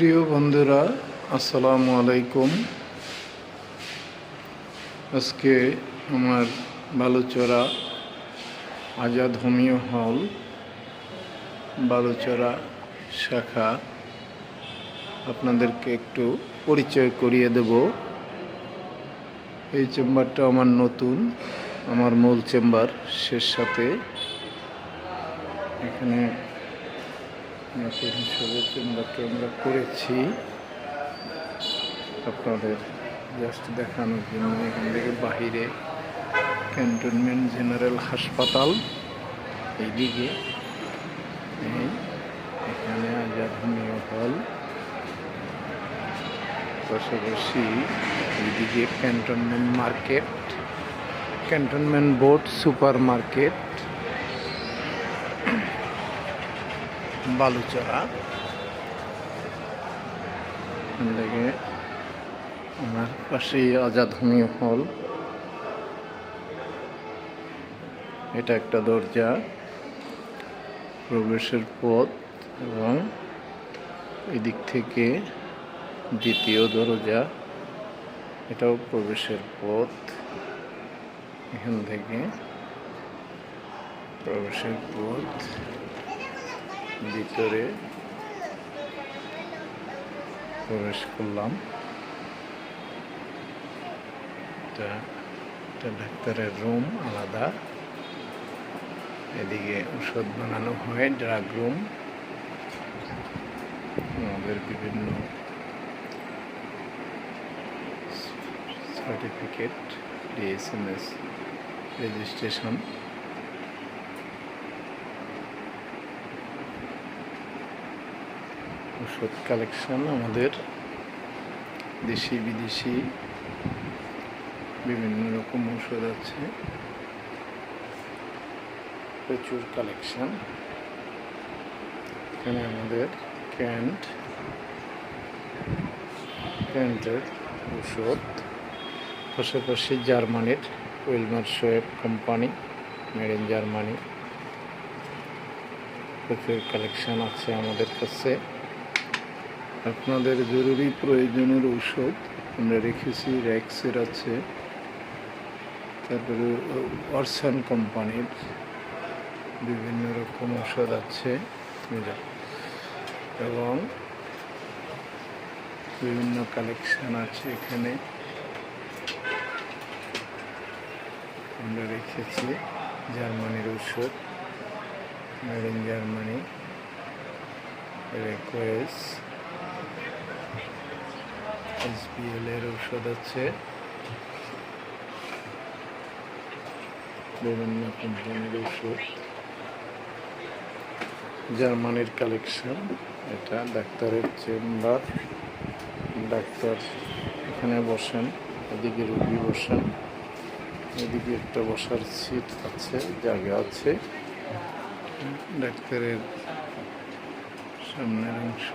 প্রিয় বন্ধুরা, আসসালামু আলাইকুম। আজকে আমার বালুচরা আজাদ হোমিও হল বালুচরা শাখা আপনাদেরকে একটু পরিচয় করিয়ে দেব। এই চেম্বারটা আমার নতুন, আমার মূল চেম্বার শেষ সাথে। এখানে নতুন হিসেবে চেম্বারটা আমরা করেছি আপনাদের জাস্ট দেখানোর জন্য। এখান থেকে বাহিরে ক্যান্টনমেন্ট জেনারেল হাসপাতাল, এইদিকে এখানে আজাদ হোমিও হল, পাশাপাশি এইদিকে cantonment market, cantonment board supermarket Baluchara. থেকে আমার পাশেই আজাদ হোমিও হল। এটা একটা দরজা, প্রবেশের পথ, এবং এদিক থেকে দ্বিতীয় দরজা, এটাও প্রবেশের পথ। এখান থেকে প্রবেশের পথ, ভিতরে প্রবেশ করলাম। এটা ডাক্তারের রুম আলাদা, এদিকে ওষুধ বানানো হয়, ড্রাগ রুম। আমাদের বিভিন্ন সার্টিফিকেট, ডিএসএমএস রেজিস্ট্রেশন। ওষুধ কালেকশন, আমাদের দেশি বিদেশি বিভিন্ন রকম ওষুধ আছে, প্রচুর কালেকশন। এখানে আমাদের ক্যান্টের ওষুধ, পাশাপাশি জার্মানির Wilmar Shoaib company, made in Germany. প্রচুর কালেকশন আছে আমাদের কাছে। আপনাদের জরুরি প্রয়োজনের ঔষধ আমরা রেখেছি, র্যাক্সের আছে, তারপরে অরসান কোম্পানির বিভিন্ন রকম ঔষধ আছে, এবং বিভিন্ন কালেকশন আছে। এখানে আমরা রেখেছি জার্মানির ঔষধ, মেড ইন জার্মানি, রেকোয়েস, SBL এর ঔষধ আছে, বিভিন্ন কোম্পানির ঔষধ, জার্মানির কালেকশন। এটা ডাক্তারের চেম্বার, ডাক্তার এখানে বসেন, এদিকে রোগী বসেন, এদিকে একটা বসার সিট আছে, জায়গা আছে। ডাক্তারের সামনের অংশ।